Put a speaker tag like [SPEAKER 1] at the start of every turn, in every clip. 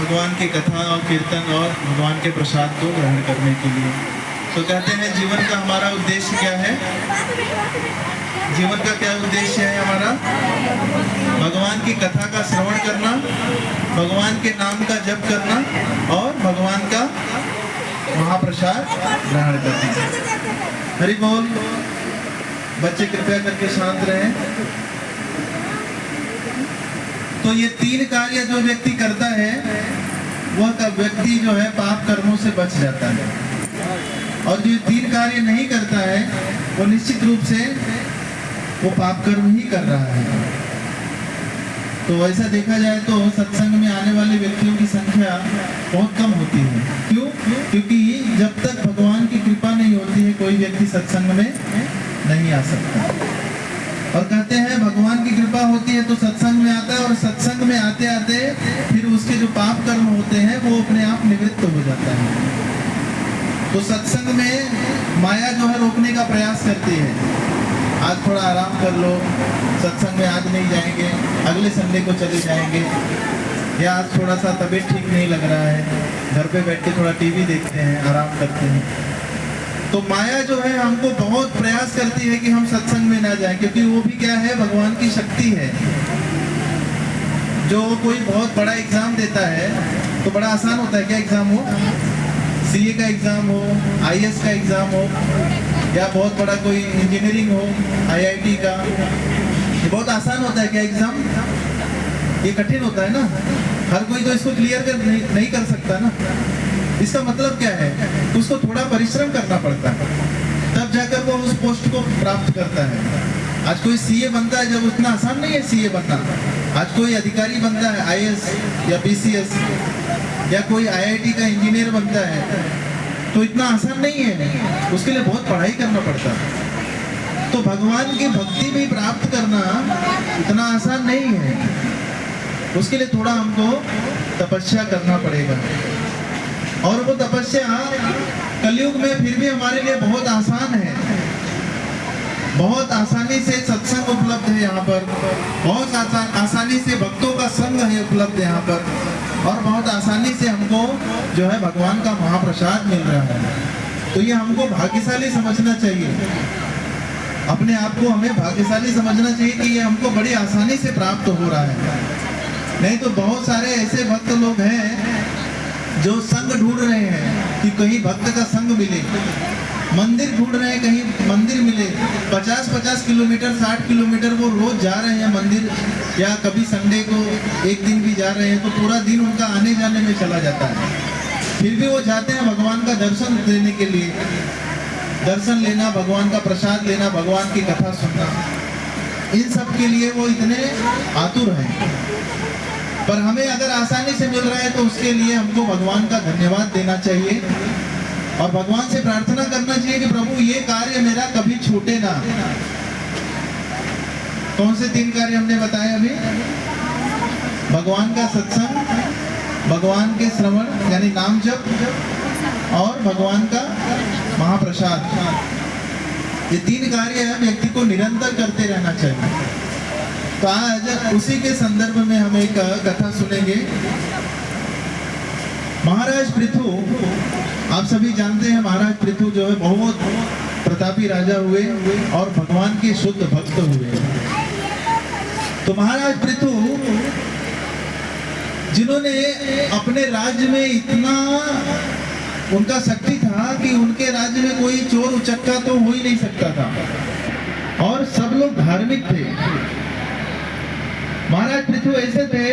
[SPEAKER 1] भगवान की कथा और कीर्तन और भगवान के प्रसाद को ग्रहण करने के लिए। तो कहते हैं जीवन का हमारा उद्देश्य क्या है? जीवन का क्या उद्देश्य है हमारा? भगवान की कथा का श्रवण करना, भगवान के नाम का जप करना और भगवान का महाप्रसाद ग्रहण करना। हरि बोल। बच्चे कृपया करके शांत रहें। तो ये तीन कार्य जो व्यक्ति करता है वह व्यक्ति जो है पाप कर्मों से बच जाता है, और जो तीन कार्य नहीं करता है वो निश्चित रूप से वो पाप कर्म ही कर रहा है। तो ऐसा देखा जाए तो सत्संग में आने वाले व्यक्तियों की संख्या बहुत कम होती है। क्यों? क्योंकि जब तक भगवान की कृपा नहीं होती है कोई व्यक्ति सत्संग में नहीं आ सकता। और कहते हैं भगवान की कृपा होती है तो सत्संग में आता है, और सत्संग में आते आते फिर उसके जो पाप कर्म होते हैं वो अपने आप निवृत्त हो जाता है। तो सत्संग में माया जो है रोकने का प्रयास करती है, आज थोड़ा आराम कर लो, सत्संग में आज नहीं जाएंगे, अगले संडे को चले जाएंगे, या आज थोड़ा सा तबीयत ठीक नहीं लग रहा है, घर पे बैठ के थोड़ा टीवी देखते हैं, आराम करते हैं। तो माया जो है हमको बहुत प्रयास करती है कि हम सत्संग में ना जाएं, क्योंकि वो भी क्या है, भगवान की शक्ति है। जो कोई बहुत बड़ा एग्जाम देता है तो बड़ा आसान होता है, क्या एग्जाम हो, सीए का एग्जाम हो, आईएएस का एग्जाम हो, या बहुत बड़ा कोई इंजीनियरिंग हो, आईआईटी का, ये बहुत आसान होता है क्या एग्जाम? ये कठिन होता है ना, हर कोई तो इसको क्लियर नहीं कर सकता ना। इसका मतलब क्या है, उसको थोड़ा परिश्रम करना पड़ता है, तब जाकर वो उस पोस्ट को प्राप्त करता है। आज कोई सीए बनता है, जब उतना आसान नहीं है सीए बनना। आज कोई अधिकारी बनता है, आईएएस या बीसीएस, या कोई आईआईटी का इंजीनियर बनता है, तो इतना आसान नहीं है, उसके लिए बहुत पढ़ाई करना पड़ता है। तो भगवान की भक्ति भी प्राप्त करना इतना आसान नहीं है, उसके लिए थोड़ा हमको तपस्या करना पड़ेगा। और वो तपस्या कलयुग में फिर भी हमारे लिए बहुत आसान है, बहुत आसानी से सत्संग उपलब्ध है यहाँ पर, बहुत आसानी से भक्तों का संग है उपलब्ध यहाँ पर, और बहुत आसानी से हमको जो है भगवान का महाप्रसाद मिल रहा है। तो ये हमको भाग्यशाली समझना चाहिए, अपने आप को हमें भाग्यशाली समझना चाहिए कि ये हमको बड़ी आसानी से प्राप्त हो रहा है। नहीं तो बहुत सारे ऐसे भक्त लोग हैं जो संग ढूंढ रहे हैं कि कहीं भक्त का संग मिले, मंदिर ढूंढ रहे हैं कहीं मंदिर मिले, 50-50 किलोमीटर 60 किलोमीटर वो रोज जा रहे हैं मंदिर, या कभी संडे को एक दिन भी जा रहे हैं, तो पूरा दिन उनका आने जाने में चला जाता है। फिर भी वो जाते हैं भगवान का दर्शन लेने के लिए, दर्शन लेना, भगवान का प्रसाद लेना, भगवान की कथा सुनना, इन सब के लिए वो इतने आतुर हैं। पर हमें अगर आसानी से मिल रहा है तो उसके लिए हमको भगवान का धन्यवाद देना चाहिए, और भगवान से प्रार्थना करना चाहिए कि प्रभु ये कार्य मेरा कभी छूटे ना। कौन से तीन कार्य हमने बताए अभी? भगवान का सत्संग, भगवान के श्रवण यानी नाम जप, और भगवान का महाप्रसाद। ये तीन कार्य व्यक्ति को निरंतर करते रहना चाहिए। तो आज उसी के संदर्भ में हम एक कथा सुनेंगे। महाराज पृथु, आप सभी जानते हैं महाराज पृथु जो है बहुत प्रतापी राजा हुए और भगवान के शुद्ध भक्त हुए। तो महाराज पृथु जिन्होंने अपने राज्य में इतना उनका शक्ति था कि उनके राज्य में कोई चोर उचक्का तो हो ही नहीं सकता था, और सब लोग धार्मिक थे। महाराज पृथु ऐसे थे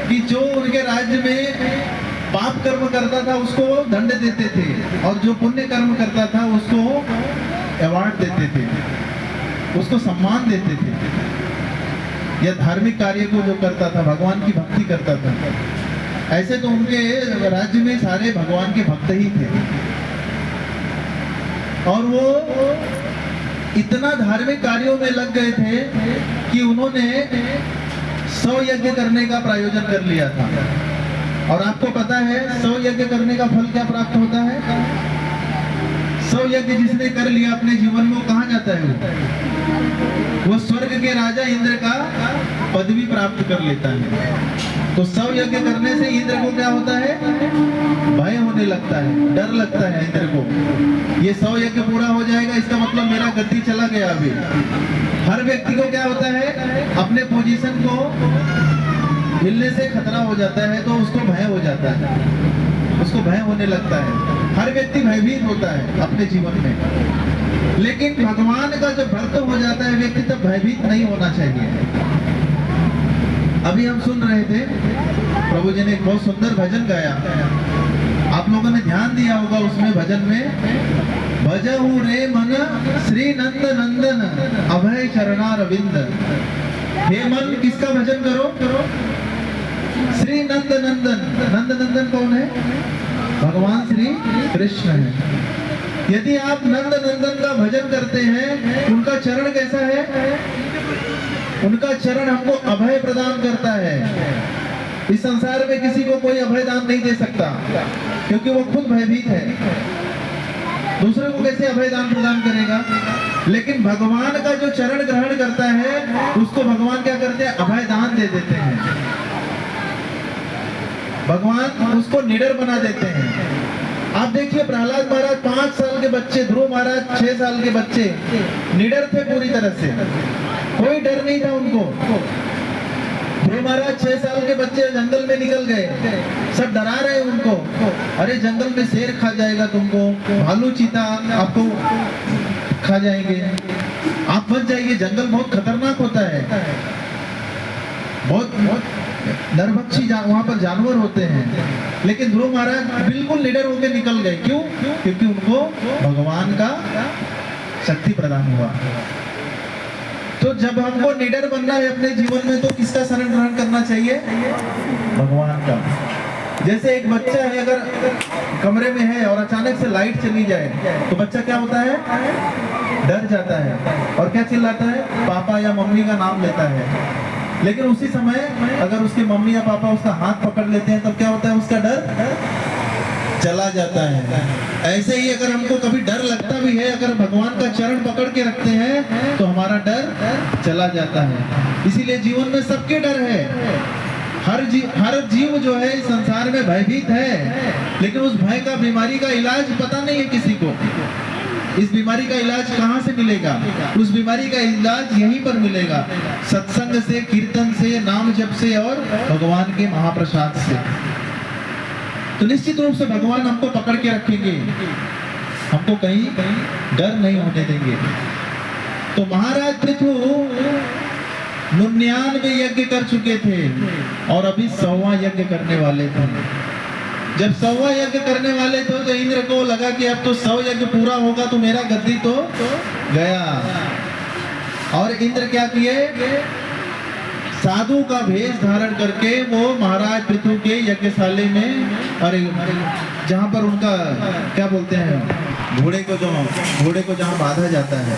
[SPEAKER 1] कि जो उनके राज्य में पाप कर्म करता था उसको दंड देते थे, और जो पुण्य कर्म करता था उसको अवार्ड देते थे, उसको सम्मान देते थे। या धार्मिक कार्य को जो करता था, भगवान की भक्ति करता था, ऐसे तो उनके राज्य में सारे भगवान के भक्त ही थे। और वो इतना धार्मिक कार्यों में लग गए थे कि उन्होंने 100 यज्ञ करने का प्रायोजन कर लिया था। और आपको पता है 100 यज्ञ करने का फल क्या प्राप्त होता है? 100 यज्ञ जिसने कर लिया अपने जीवन में, वो कहाँ जाता है? वो स्वर्ग के राजा इंद्र का पदवी प्राप्त कर लेता है। तो सौ यज्ञ करने से इंद्र को क्या होता है? भय होने लगता है, डर लगता है इंद्र को। ये 100 यज्ञ पूरा हो जाएगा, इसका मतलब मेरा गद्दी चला गया। अभी हर व्यक्ति को क्या होता है? अपने पोजीशन को हिलने से खतरा हो जाता है, तो उसको भय हो जाता है, उसको भय होने लगता है। हर व्यक्ति भयभीत होता है अपने जीवन में, लेकिन भगवान का जब भक्त हो जाता है व्यक्ति, तब भयभीत नहीं होना चाहिए। अभी हम सुन रहे थे, प्रभु जी ने एक बहुत सुंदर भजन गाया, आप लोगों ने ध्यान दिया होगा उसमें भजन में, भजहु रे मन श्री नंद नंदन अभय चरणारविंद। हे मन, किसका भजन करो? श्री नंद नंदन। नंद नंदन कौन है? भगवान श्री कृष्ण है। यदि आप नंद नंदन का भजन करते हैं, उनका चरण कैसा है? उनका चरण हमको अभय प्रदान करता है। इस संसार में किसी को कोई अभय दान नहीं दे सकता, क्योंकि वो खुद भयभीत है। दूसरे को कैसे अभय दान प्रदान करेगा? लेकिन भगवान का जो चरण ग्रहण करता है, उसको भगवान क्या करते हैं? अभय दान दे देते हैं। भगवान उसको निडर बना देते हैं। आप देखिए, प्रहलाद महाराज 5 साल के बच्चे, ध्रुव महाराज 6 साल के बच्चे, निडर थे पूरी तरह से, कोई डर नहीं था उनको। ध्रुव महाराज 6 साल के बच्चे जंगल में निकल गए, सब डरा रहे उनको, अरे जंगल में शेर खा जाएगा तुमको, भालू चीता आपको खा जाएंगे, आप बच जाइए, जंगल बहुत खतरनाक होता है, बहुत नरभक्षी वहां पर जानवर होते हैं। लेकिन ध्रुव महाराज बिल्कुल निडर होकर निकल गए। क्यों? क्योंकि उनको भगवान का शक्ति प्रदान हुआ। तो जब हमको निडर बनना है अपने जीवन में, तो किसका शरण ग्रहण करना चाहिए? भगवान का। जैसे एक बच्चा है, अगर कमरे में है और अचानक से लाइट चली जाए, तो बच्चा क्या होता है? डर जाता है और क्या चिल्लाता है? पापा या मम्मी का नाम लेता है। लेकिन उसी समय अगर उसके मम्मी या पापा उसका हाथ पकड़ लेते हैं, तब क्या होता है? उसका डर चला जाता है। ऐसे ही अगर हमको कभी डर लगता भी है, अगर भगवान का चरण पकड़ के रखते हैं, तो हमारा डर चला जाता है। इसीलिए जीवन में सबके डर है। हर जीव जो है इस संसार में भयभीत है, लेकिन उस भय का, बीमारी का इलाज पता नहीं है किसी को। इस बीमारी का इलाज कहाँ से मिलेगा? उस बीमारी का इलाज यहीं पर मिलेगा, सत्संग से, कीर्तन से, नाम जप से और भगवान के महाप्रसाद से। तो निश्चित रूप से भगवान हमको पकड़ के रखेंगे, हमको कहीं डर नहीं होने देंगे। तो महाराज पृथु 99 यज्ञ कर चुके थे और अभी 100वां यज्ञ करने वाले थे। जब 100वां यज्ञ करने वाले थे, तो इंद्र को लगा कि अब तो 100 यज्ञ पूरा होगा तो मेरा गद्दी तो गया। और इंद्र क्या किए? साधु का भेष धारण करके वो महाराज पृथु के यज्ञशाले में, अरे जहाँ पर उनका क्या बोलते हैं, घोड़े को जहाँ बांधा जाता है,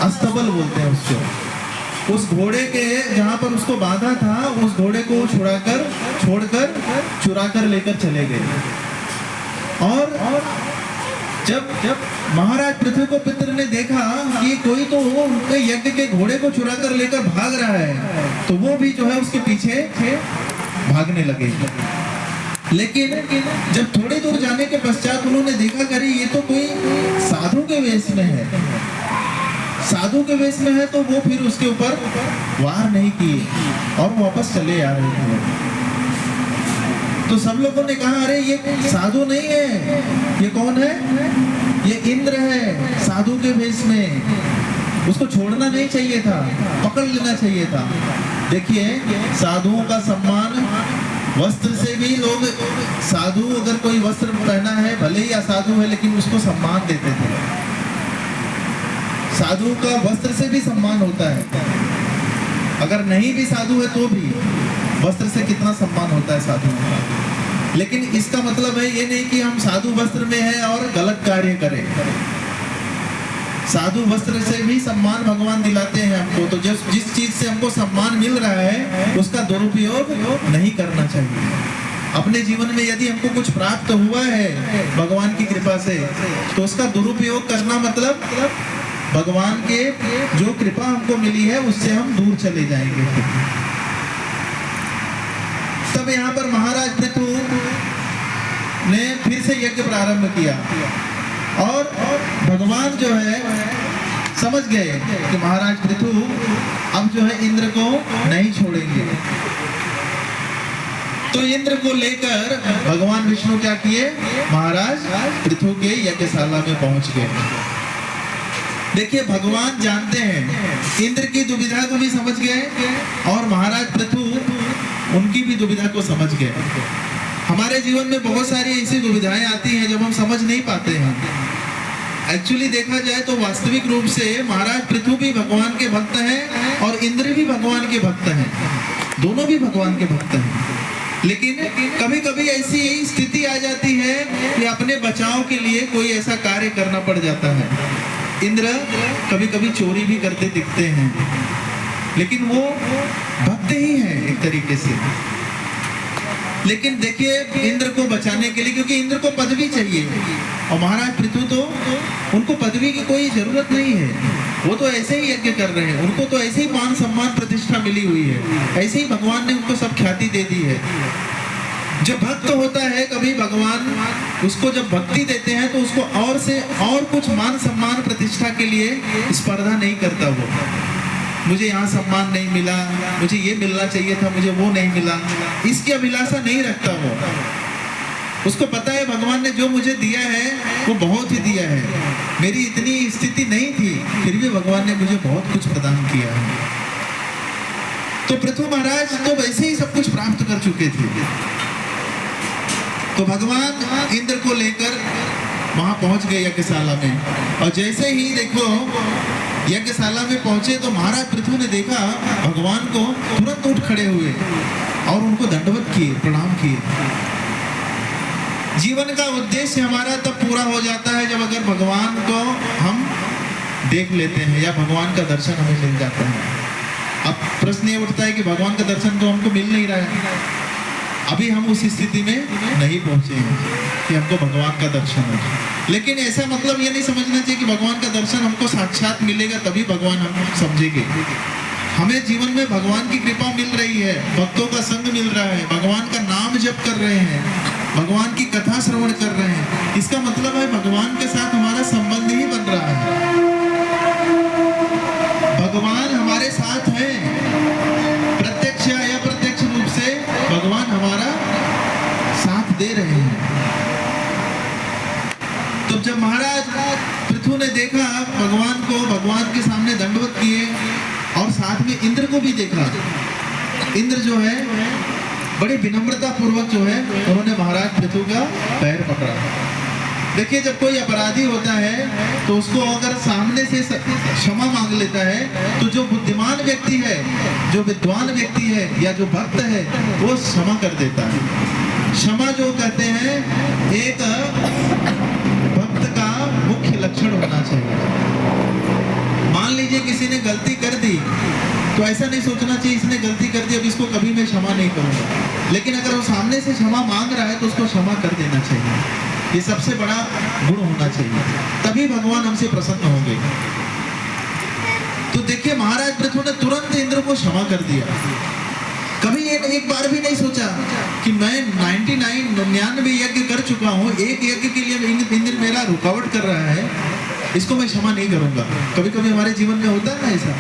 [SPEAKER 1] अस्तबल बोलते हैं उसको, उस घोड़े के जहाँ पर उसको बांधा था, उस घोड़े को छोड़कर चुरा कर लेकर चले गए। और जब महाराज पृथ्वी को पितर ने देखा कि कोई तो वो उनके यज्ञ के घोड़े को चुरा कर लेकर भाग रहा है, तो वो भी जो है उसके पीछे भागने लगे। लेकिन जब थोड़ी दूर जाने के पश्चात उन्होंने देखा कि ये तो कोई साधु के वेश में है, साधु के वेश में है, तो वो फिर उसके ऊपर वार नहीं किए और वापस चले आ रहे थे। तो सब लोगों ने कहा, अरे ये साधु नहीं है, ये कौन है? ये इंद्र है, साधु के वेश में। उसको छोड़ना नहीं चाहिए था, पकड़ लेना चाहिए था। देखिए, साधुओं का सम्मान वस्त्र से भी, लोग साधु अगर कोई वस्त्र पहना है, भले ही असाधु है, लेकिन उसको सम्मान देते थे। साधु का वस्त्र से भी सम्मान होता है, अगर नहीं भी साधु है तो भी वस्त्र से कितना सम्मान होता है साधु का। लेकिन इसका मतलब है ये नहीं कि हम साधु वस्त्र में हैं और गलत कार्य करें। साधु वस्त्र से भी सम्मान भगवान दिलाते हैं हमको। तो जिस चीज से हमको सम्मान मिल रहा है, उसका दुरुपयोग नहीं करना चाहिए। अपने जीवन में यदि हमको कुछ प्राप्त हुआ है भगवान की कृपा से, तो उसका दुरुपयोग करना मतलब भगवान के जो कृपा हमको मिली है उससे हम दूर चले जाएंगे। तब यहाँ पर महाराज पृथु ने फिर से यज्ञ प्रारंभ किया और भगवान जो है समझ गए कि महाराज पृथु अब जो है इंद्र को नहीं छोड़ेंगे। तो इंद्र को लेकर भगवान विष्णु क्या किए, महाराज पृथु के यज्ञशाला में पहुंच गए। देखिए भगवान जानते हैं, इंद्र की दुविधा को भी समझ गए और महाराज पृथु उनकी भी दुविधा को समझ गए। हमारे जीवन में बहुत सारी ऐसी दुविधाएं आती हैं जब हम समझ नहीं पाते हैं। एक्चुअली देखा जाए तो वास्तविक रूप से महाराज पृथु भी भगवान के भक्त हैं और इंद्र भी भगवान के भक्त हैं, दोनों भी भगवान के भक्त हैं। लेकिन कभी कभी ऐसी स्थिति आ जाती है कि अपने बचाव के लिए कोई ऐसा कार्य करना पड़ जाता है। इंद्र कभी कभी चोरी भी करते दिखते हैं, लेकिन वो भक्त ही हैं एक तरीके से। लेकिन देखिए इंद्र को बचाने के लिए, क्योंकि इंद्र को पदवी चाहिए और महाराज पृथु तो उनको पदवी की कोई जरूरत नहीं है, वो तो ऐसे ही यज्ञ कर रहे हैं, उनको तो ऐसे ही मान सम्मान प्रतिष्ठा मिली हुई है, ऐसे ही भगवान ने उनको सब ख्याति दे दी है। जो भक्त होता है कभी भगवान उसको जब भक्ति देते हैं तो उसको और से और कुछ मान सम्मान प्रतिष्ठा के लिए स्पर्धा नहीं करता। वो मुझे यहाँ सम्मान नहीं मिला, मुझे ये मिलना चाहिए था, मुझे वो नहीं मिला, इसकी अभिलाषा नहीं रखता वो। उसको पता है भगवान ने जो मुझे दिया है वो बहुत ही दिया है, मेरी इतनी स्थिति नहीं थी फिर भी भगवान ने मुझे बहुत कुछ प्रदान किया है। तो पृथु महाराज तो वैसे ही सब कुछ प्राप्त कर चुके थे। तो भगवान इंद्र को लेकर वहां पहुंच गए यज्ञशाला में, और जैसे ही देखो यज्ञशाला में पहुंचे तो महाराज पृथु ने देखा भगवान को, तुरंत उठ खड़े हुए और उनको दंडवत किए, प्रणाम किए। जीवन का उद्देश्य हमारा तब पूरा हो जाता है जब अगर भगवान को हम देख लेते हैं या भगवान का दर्शन हमें मिल जाता है। अब प्रश्न ये उठता है कि भगवान का दर्शन तो हमको मिल नहीं रहा है, अभी हम उस स्थिति में नहीं पहुंचे हैं कि हमको भगवान का दर्शन हो। लेकिन ऐसा मतलब ये नहीं समझना चाहिए कि भगवान का दर्शन हमको साक्षात मिलेगा तभी भगवान हम समझेंगे। हमें जीवन में भगवान की कृपा मिल रही है, भक्तों का संग मिल रहा है, भगवान का नाम जप कर रहे हैं, भगवान की कथा श्रवण कर रहे हैं, इसका मतलब है भगवान के साथ हमारा संबंध ही बन रहा है, भगवान हमारे साथ है, प्रत्यक्ष या अप्रत्यक्ष रूप से भगवान हमारा साथ दे रहे हैं। तो जब महाराज पृथु ने देखा भगवान को, भगवान के सामने दंडवत किए और साथ में इंद्र को भी देखा, इंद्र जो है बड़ी विनम्रता पूर्वक जो है उन्होंने महाराज पृथु का पैर पकड़ा। देखिए जब कोई अपराधी होता है तो उसको अगर सामने से क्षमा मांग लेता है तो जो बुद्धिमान व्यक्ति है, जो विद्वान व्यक्ति है या जो भक्त है वो क्षमा कर देता है। क्षमा जो कहते हैं एक भक्त का मुख्य लक्षण होना चाहिए। मान लीजिए किसी ने गलती कर दी तो ऐसा नहीं सोचना चाहिए इसने गलती कर दी अब इसको कभी मैं क्षमा नहीं करूंगा, लेकिन अगर वो सामने से क्षमा मांग रहा है तो उसको क्षमा कर देना चाहिए। ये सबसे बड़ा गुण होना चाहिए, तभी भगवान हमसे प्रसन्न होंगे। तो देखिए महाराज पृथु ने तुरंत इंद्र को क्षमा कर दिया, कभी एक बार भी नहीं सोचा कि मैं 99 यज्ञ कर चुका हूँ, एक यज्ञ के लिए इंद्र मेरा रुकावट कर रहा है, इसको मैं क्षमा नहीं करूंगा। कभी कभी हमारे जीवन में होता है ना ऐसा।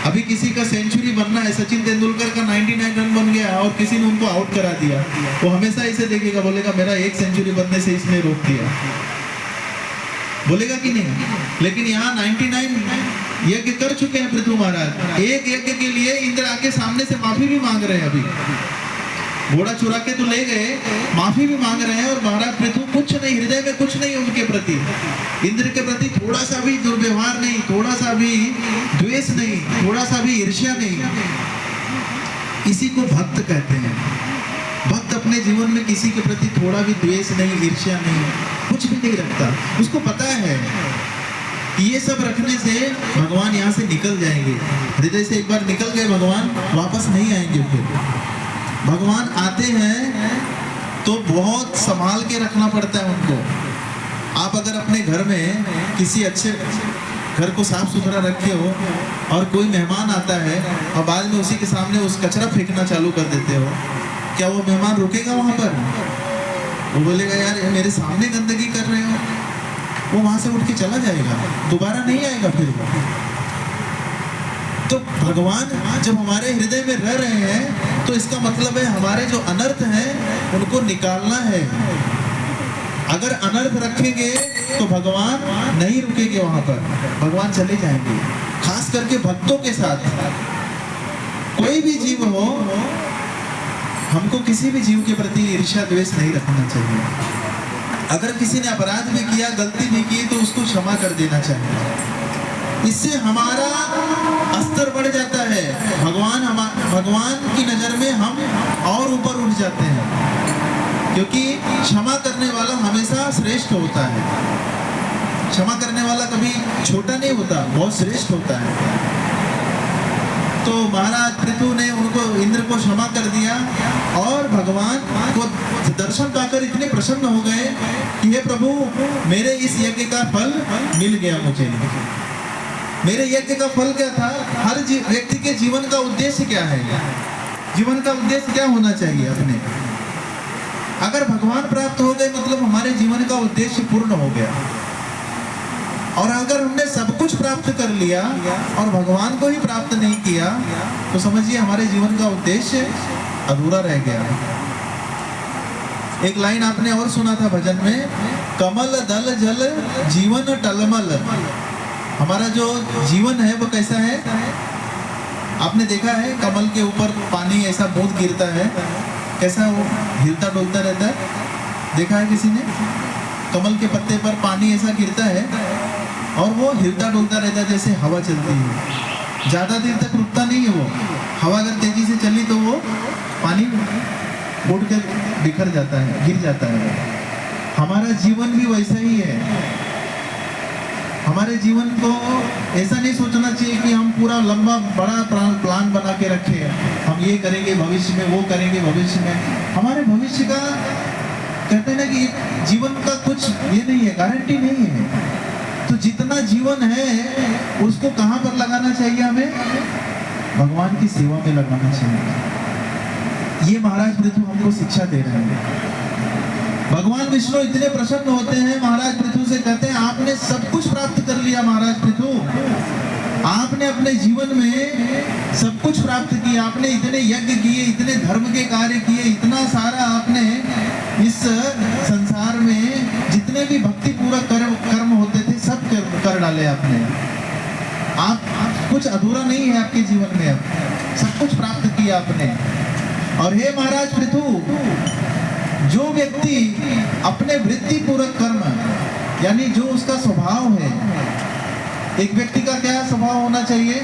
[SPEAKER 1] अभी किसी का सेंचुरी बनना है, सचिन तेंदुलकर का 99 रन बन गया और किसी ने उनको आउट करा दिया, वो हमेशा इसे देखेगा, बोलेगा मेरा एक सेंचुरी बनने से इसने रोक दिया, बोलेगा कि नहीं। लेकिन यहाँ 99 यज्ञ कर चुके हैं पृथु महाराज, एक यज्ञ के लिए इंद्र आके सामने से माफी भी मांग रहे हैं। अभी घोड़ा चुरा के तो ले गए, माफी भी मांग रहे हैं और महाराज पृथु कुछ नहीं, हृदय में कुछ नहीं उनके प्रति, इंद्र के प्रति थोड़ा सा भी दुर्व्यवहार नहीं, थोड़ा सा भी द्वेष नहीं, थोड़ा सा भी ईर्ष्या नहीं। इसी को भक्त कहते हैं। भक्त अपने जीवन में किसी के प्रति थोड़ा भी द्वेष नहीं, ईर्ष्या नहीं, कुछ भी नहीं रखता। उसको पता है ये सब रखने से भगवान यहाँ से निकल जाएंगे, हृदय से एक बार निकल गए भगवान वापस नहीं आएंगे। फिर भगवान आते हैं तो बहुत संभाल के रखना पड़ता है उनको। आप अगर अपने घर में किसी अच्छे घर को साफ सुथरा रखे हो और कोई मेहमान आता है और बाद में उसी के सामने उस कचरा फेंकना चालू कर देते हो, क्या वो मेहमान रुकेगा वहाँ पर? वो बोलेगा यार मेरे सामने गंदगी कर रहे हो, वो वहाँ से उठ के चला जाएगा, दोबारा नहीं आएगा फिर वो। तो भगवान जब हमारे हृदय में रह रहे हैं तो इसका मतलब है हमारे जो अनर्थ हैं उनको निकालना है। अगर अनर्थ रखेंगे तो भगवान नहीं रुकेंगे वहां पर, भगवान चले जाएंगे। खास करके भक्तों के साथ कोई भी जीव हो, हमको किसी भी जीव के प्रति ईर्ष्या द्वेष नहीं रखना चाहिए। अगर किसी ने अपराध भी किया, गलती भी की, तो उसको क्षमा कर देना चाहिए। इससे हमारा स्तर बढ़ जाता है, भगवान की नजर में हम और ऊपर उठ जाते हैं, क्योंकि क्षमा करने वाला हमेशा श्रेष्ठ होता है। क्षमा करने वाला कभी छोटा नहीं होता, बहुत श्रेष्ठ होता है। तो महाराज पृथु ने उनको, इंद्र को क्षमा कर दिया और भगवान को दर्शन पाकर इतने प्रसन्न हो गए कि हे प्रभु, मेरे इस यज्ञ का फल मिल गया मुझे। मेरे यज्ञ का फल क्या था? हर व्यक्ति के जीवन का उद्देश्य क्या है? जीवन का उद्देश्य क्या होना चाहिए अपने? अगर भगवान प्राप्त हो गए मतलब हमारे जीवन का उद्देश्य पूर्ण हो गया। और अगर हमने सब कुछ प्राप्त कर लिया और भगवान को ही प्राप्त नहीं किया तो समझिए हमारे जीवन का उद्देश्य अधूरा रह गया। एक लाइन आपने और सुना था भजन में, कमल दल जल जीवन टलमल। हमारा जो जीवन है वो कैसा है? आपने देखा है कमल के ऊपर पानी ऐसा बूंद गिरता है, कैसा वो हिलता डुलता रहता है? देखा है किसी ने? कमल के पत्ते पर पानी ऐसा गिरता है और वो हिलता डुलता रहता है जैसे हवा चलती है। ज़्यादा देर तक रुकता नहीं है वो। हवा अगर तेजी से चली तो वो पानी उड़ कर बिखर जाता है, गिर जाता है। हमारा जीवन भी वैसा ही है। हमारे जीवन को ऐसा नहीं सोचना चाहिए कि हम पूरा लंबा बड़ा प्लान बना के रखें, हम ये करेंगे भविष्य में, वो करेंगे भविष्य में। हमारे भविष्य का कहते हैं ना कि जीवन का कुछ ये नहीं है, गारंटी नहीं है। तो जितना जीवन है उसको कहाँ पर लगाना चाहिए? हमें भगवान की सेवा में लगाना चाहिए। ये महाराज पृथु हमको शिक्षा दे रहे हैं। भगवान विष्णु इतने प्रसन्न होते हैं, महाराज पृथु से कहते हैं आपने सब कुछ प्राप्त कर लिया महाराज पृथु, आपने अपने जीवन में सब कुछ प्राप्त किया, आपने इतने यज्ञ किए, इतने धर्म के कार्य किए, इतना सारा आपने इस संसार में जितने भी भक्ति पूर्वक कर्म होते थे सब कर डाले आपने। आप कुछ अधूरा नहीं है आपके जीवन में, अब सब कुछ प्राप्त किया आपने। और हे महाराज पृथु, जो व्यक्ति अपने वृत्ति पूर्वक कर्म, यानी जो उसका स्वभाव है, एक व्यक्ति का क्या स्वभाव होना चाहिए?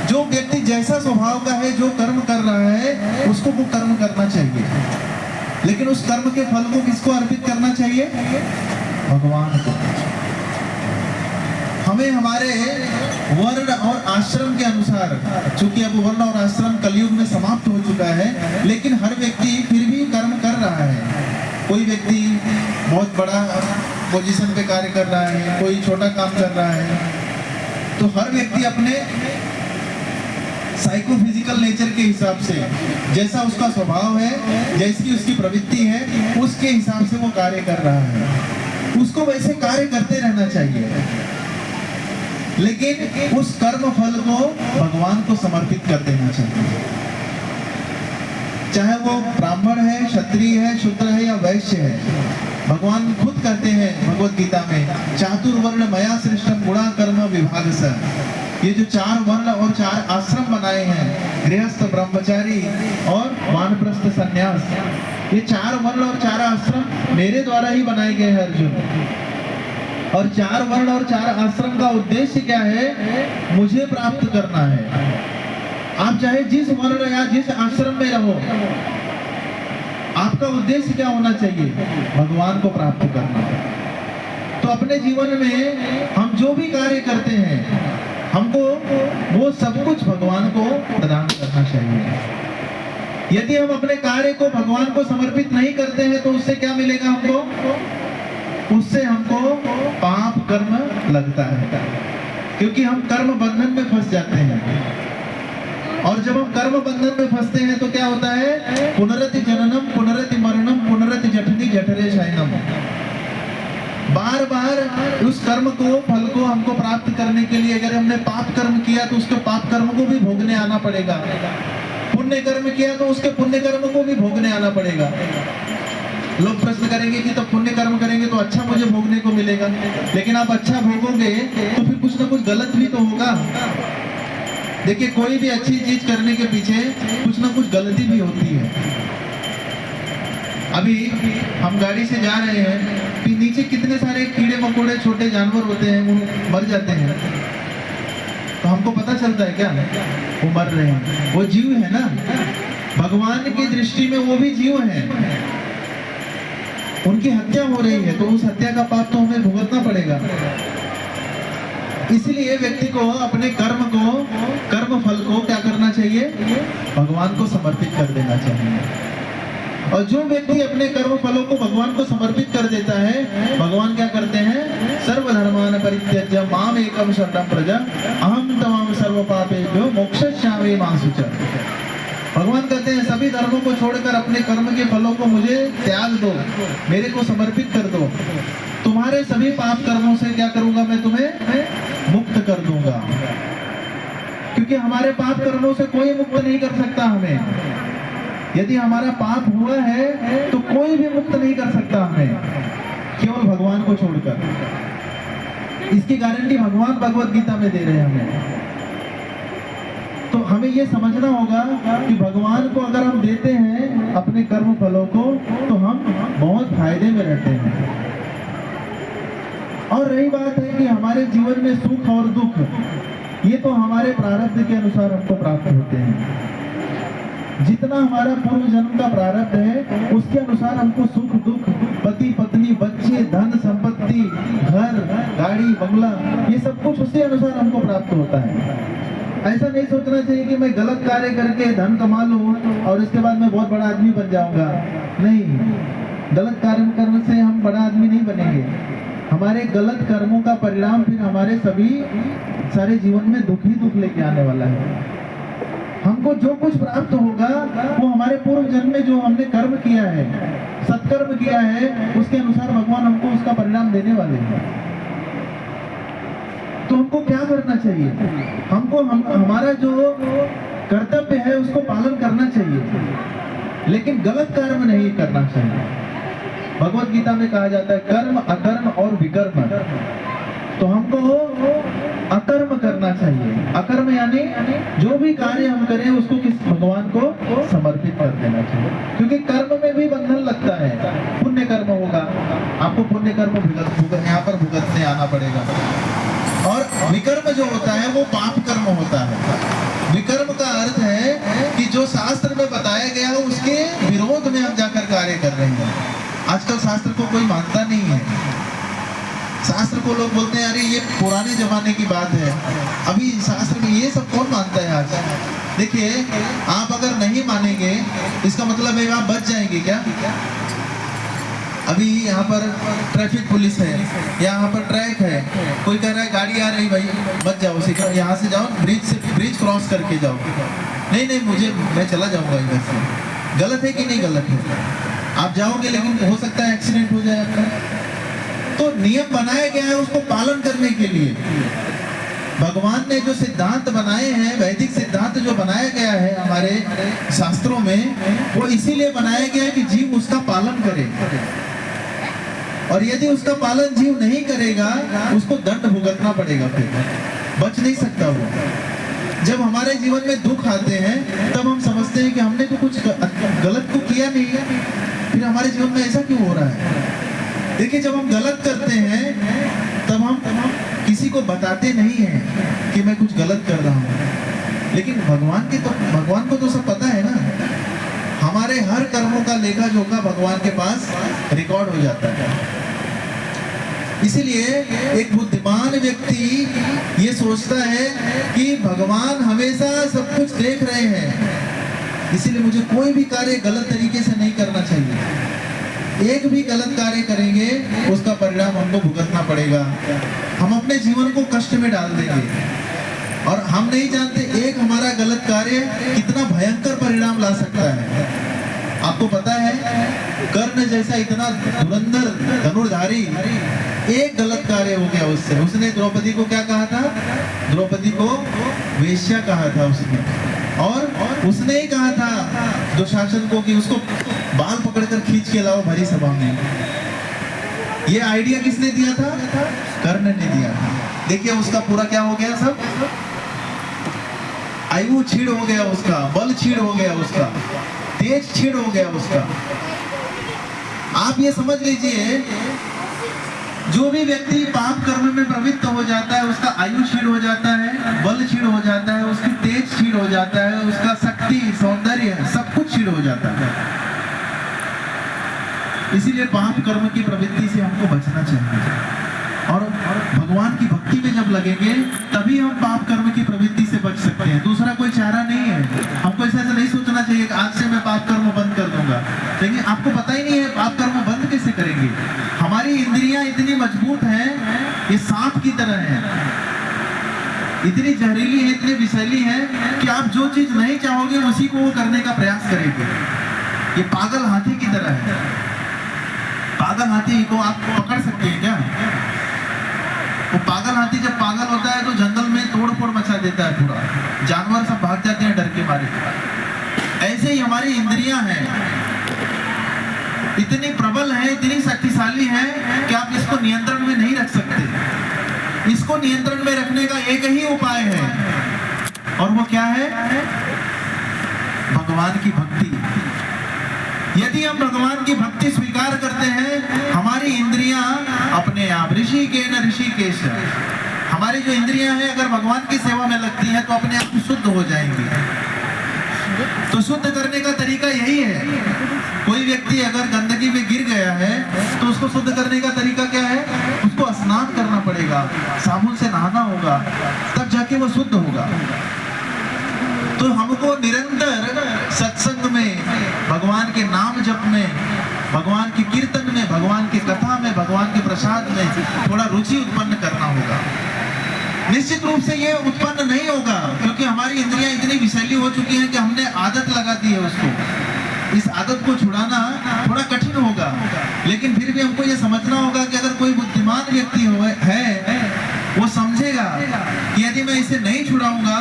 [SPEAKER 1] जो व्यक्ति जैसा स्वभाव का है, जो कर्म कर रहा है उसको वो कर्म करना चाहिए। लेकिन उस कर्म के फल को किसको अर्पित करना चाहिए? भगवान को। हमें हमारे वर्ण और आश्रम के अनुसार, चूंकि अब वर्ण और आश्रम कलयुग में समाप्त हो चुका है, लेकिन हर व्यक्ति फिर भी कर्म कर रहा है। कोई व्यक्ति बहुत बड़ा पोजीशन पे कार्य कर रहा है, कोई छोटा काम कर रहा है। तो हर व्यक्ति अपने साइकोफिजिकल नेचर के हिसाब से, जैसा उसका स्वभाव है, जैसी उसकी प्रवृत्ति है, उसके हिसाब से वो कार्य कर रहा है। उसको वैसे कार्य करते रहना चाहिए, लेकिन उस कर्म फल को भगवान को समर्पित कर देना चाहिए। चाहे वो ब्राह्मण है, क्षत्रिय है, शूद्र है या वैश्य है। भगवान खुद कहते हैं भगवत गीता में, चातुर्वर्ण मया सृष्टम गुणा कर्म विभाग स। ये जो 4 वर्ण और 4 आश्रम बनाए हैं, गृहस्थ, ब्रह्मचारी और वानप्रस्थ सन्यास, ये 4 वर्ण और 4 आश्रम मेरे द्वारा ही बनाए गए हैं अर्जुन। और 4 वर्ण और 4 आश्रम का उद्देश्य क्या है? मुझे प्राप्त करना है। आप चाहे जिस वर्ण या जिस आश्रम में रहो, आपका उद्देश्य क्या होना चाहिए? भगवान को प्राप्त करना। तो अपने जीवन में हम जो भी कार्य करते हैं, हमको वो सब कुछ भगवान को प्रदान करना चाहिए। यदि हम अपने कार्य को भगवान को समर्पित नहीं करते हैं तो उससे क्या मिलेगा हमको? उससे हमको पाप कर्म लगता है, क्योंकि हम कर्म बंधन में फंस जाते हैं। और जब हम कर्म बंधन में फंसते हैं तो क्या होता है, पुनरति जननम पुनरति मरणम पुनरति जठनी जठरे शयनम। बार बार उस कर्म को, फल को हमको प्राप्त करने के लिए अगर हमने पाप कर्म किया तो उसके पाप कर्म को भी भोगने आना पड़ेगा, पुण्य कर्म किया तो उसके पुण्य कर्म को भी भोगने आना पड़ेगा। लोग प्रश्न करेंगे कि तो पुण्य कर्म करेंगे तो अच्छा मुझे भोगने को मिलेगा, लेकिन आप अच्छा भोगोगे तो फिर कुछ ना कुछ गलत भी तो होगा। देखिए, कोई भी अच्छी चीज करने के पीछे कुछ ना कुछ गलती भी होती है। अभी हम गाड़ी से जा रहे हैं, फिर नीचे कितने सारे कीड़े मकोड़े छोटे जानवर होते हैं, वो मर जाते हैं, तो हमको पता चलता है क्या वो मर रहे हैं? वो जीव है ना, भगवान की दृष्टि में वो भी जीव है। उनकी हत्या हो रही है तो उस हत्या का पाप तो हमें भुगतना पड़ेगा। इसलिए व्यक्ति को अपने कर्म को, कर्म फल को क्या करना चाहिए, भगवान को समर्पित कर देना चाहिए। और जो व्यक्ति अपने कर्म फलों को भगवान को समर्पित कर देता है, भगवान क्या करते हैं, सर्वधर्मान परित्यज्य माम एकम शरणं व्रज अहम तमाम सर्व पापेभ्यो मोक्षयिष्यामि मा शुचः। भगवान कहते हैं सभी धर्मों को छोड़कर अपने कर्म के फलों को मुझे त्याग दो, मेरे को समर्पित कर दो, तुम्हारे सभी पाप कर्मों से क्या करूंगा, मैं तुम्हें मुक्त कर दूंगा। क्योंकि हमारे पाप कर्मों से कोई मुक्त नहीं कर सकता हमें। यदि हमारा पाप हुआ है तो कोई भी मुक्त नहीं कर सकता हमें, केवल भगवान को छोड़कर। इसकी गारंटी भगवान भगवत गीता में दे रहे हैं हमें। तो हमें ये समझना होगा कि भगवान को अगर हम देते हैं अपने कर्म फलों को तो हम बहुत फायदे में रहते हैं। और रही बात है कि हमारे जीवन में सुख और दुख, ये तो हमारे प्रारब्ध के अनुसार हमको प्राप्त होते हैं। जितना हमारा पूर्व जन्म का प्रारब्ध है उसके अनुसार हमको सुख दुख, पति पत्नी, बच्चे, धन संपत्ति, घर, गाड़ी, बंगला, ये सब कुछ उसी अनुसार हमको प्राप्त होता है। ऐसा नहीं सोचना चाहिए कि मैं गलत कार्य करके धन कमा लूं और इसके बाद मैं बहुत बड़ा आदमी बन जाऊंगा। नहीं, गलत कार्य करने से हम बड़ा आदमी नहीं बनेंगे। हमारे गलत कर्मों का परिणाम फिर हमारे सभी सारे जीवन में दुख ही दुख लेके आने वाला है। हमको जो कुछ प्राप्त होगा वो हमारे पूर्व जन्म में जो हमने कर्म किया है, सत्कर्म किया है, उसके अनुसार भगवान हमको उसका परिणाम देने वाले हैं। तो हमको क्या करना चाहिए, हमको हमारा जो कर्तव्य है उसको पालन करना चाहिए, लेकिन गलत कर्म नहीं करना चाहिए। भगवत गीता में कहा जाता है कर्म, अकर्म और विकर्म। तो हमको अकर्म करना चाहिए। अकर्म यानी जो भी कार्य हम करें उसको किस भगवान को समर्पित कर देना चाहिए, क्योंकि कर्म में भी बंधन लगता है। पुण्य कर्म होगा, आपको पुण्य कर्म यहाँ पर भुगतने आना पड़ेगा। और विकर्म जो होता है वो पाप कर्म होता है। विकर्म का अर्थ है कि जो शास्त्र में बताया गया है उसके विरोध में हम जाकर कार्य कर रहे हैं। आजकल शास्त्र को कोई मानता नहीं है। शास्त्र को लोग बोलते हैं अरे ये पुराने जमाने की बात है, अभी शास्त्र में ये सब कौन मानता है आज। देखिए, आप अगर नहीं मानेंगे इसका मतलब है आप बच जाएंगे क्या। अभी यहाँ पर ट्रैफिक पुलिस है, यहाँ पर ट्रैक है, कोई कह रहा है गाड़ी आ रही, भाई बच जाओ, सीधा यहाँ से जाओ, ब्रिज क्रॉस करके जाओ। नहीं नहीं, मैं चला जाऊंगा इधर से। गलत है कि नहीं गलत है? आप जाओगे लेकिन हो सकता है एक्सीडेंट हो जाए आपका। तो नियम बनाया गया है उसको पालन करने के लिए। भगवान ने जो सिद्धांत बनाए हैं, वैदिक सिद्धांत जो बनाया गया है हमारे शास्त्रों में, वो इसीलिए बनाया गया है कि जीव उसका पालन करे। और यदि उसका पालन जीव नहीं करेगा उसको दंड भुगतना पड़ेगा, फिर बच नहीं सकता वो। जब हमारे जीवन में दुख आते हैं तब हम समझते हैं कि हमने तो कुछ गलत को किया नहीं है, फिर हमारे जीवन में ऐसा क्यों हो रहा है। देखिए, जब हम गलत करते हैं तब हम किसी को बताते नहीं हैं कि मैं कुछ गलत कर रहा हूँ, लेकिन भगवान को तो सब पता है ना। हमारे हर कर्मों का लेखा जोखा भगवान के पास रिकॉर्ड हो जाता है। इसीलिए एक बुद्धिमान व्यक्ति ये सोचता है कि भगवान हमेशा सब कुछ देख रहे हैं, इसीलिए मुझे कोई भी कार्य गलत तरीके से नहीं करना चाहिए। एक भी गलत कार्य करेंगे उसका परिणाम हमको भुगतना पड़ेगा, हम अपने जीवन को कष्ट में डाल देंगे। और हम नहीं जानते एक हमारा गलत कार्य कितना भयंकर परिणाम ला सकता है। आपको पता है कर्ण जैसा इतना धुरंधर धनुर्धारी एक गलत कार्य हो गया उससे, उसने द्रौपदी को क्या कहा था? द्रौपदी को वेश्या कहा था उसने, और उसने ही कहा था दुशासन को कि उसको बाल पकड़कर खींच के लाओ भरी सभा में। ये आइडिया किसने दिया था? कर्ण ने दिया था। देखिए उसका पूरा क्या हो गया, सब आयु छीड़ हो गया उसका, बल छीड़ हो गया उसका, तेज छीड़ हो गया उसका। आप ये समझ लीजिए जो भी व्यक्ति पाप कर्म में प्रवृत्त हो जाता है उसका आयु छीड़ हो जाता है, बल छीड़ हो जाता है, उसकी तेज छीड़ हो जाता है, उसका शक्ति सौंदर्य सब कुछ छीड़ हो जाता है। इसीलिए पाप कर्म की प्रवृत्ति से हमको बचना चाहिए, और भगवान की भक्ति में जब लगेंगे तभी हम पाप कर्म की प्रवृत्ति से बच सकते हैं। दूसरा कोई चारा नहीं है। हमको ऐसा नहीं सोचना चाहिए कि आज से मैं पाप कर्म बंद कर दूंगा, लेकिन आपको पता ही नहीं है पाप कर्म बंद कैसे करेंगे। हमारी इंद्रियां इतनी मजबूत हैं, ये सांप की तरह है, इतनी जहरीली है, इतनी विषैली है कि आप जो चीज नहीं चाहोगे उसी को वो करने का प्रयास करेंगे। ये पागल हाथी की तरह है। पागल हाथी को आप पकड़ सकते हैं क्या? वो पागल हाथी जब पागल होता है तो जंगल में तोड़ फोड़ मचा देता है, पूरा जानवर सब भाग जाते हैं डर के मारे। ऐसे ही हमारी इंद्रियां हैं, इतनी प्रबल है, इतनी शक्तिशाली है कि आप इसको नियंत्रण में नहीं रख सकते। इसको नियंत्रण में रखने का एक ही उपाय है, और वो क्या है? भगवान की भक्ति। यदि हम भगवान की भक्ति स्वीकार करते हैं, हमारी इंद्रियां अपने आप ऋषि के न ऋषिकेश, हमारी जो इंद्रियां हैं अगर भगवान की सेवा में लगती हैं तो अपने आप शुद्ध हो जाएंगी। तो शुद्ध करने का तरीका यही है। कोई व्यक्ति अगर गंदगी में गिर गया है तो उसको शुद्ध करने का तरीका क्या है? उसको स्नान करना पड़ेगा, साबुन से नहाना होगा, तब जाके वो शुद्ध होगा। तो हमको निरंतर सत्संग में, भगवान के नाम जप में, भगवान के कीर्तन में, भगवान की कथा में, भगवान के प्रसाद में थोड़ा रुचि उत्पन्न करना होगा। निश्चित रूप से ये उत्पन्न नहीं होगा क्योंकि हमारी इंद्रियां इतनी विषैली हो चुकी हैं कि हमने आदत लगा दी है उसको। इस आदत को छुड़ाना थोड़ा कठिन होगा, लेकिन फिर भी हमको ये समझना होगा कि अगर कोई बुद्धिमान व्यक्ति है वो समझेगा कि यदि मैं इसे नहीं छुड़ाऊंगा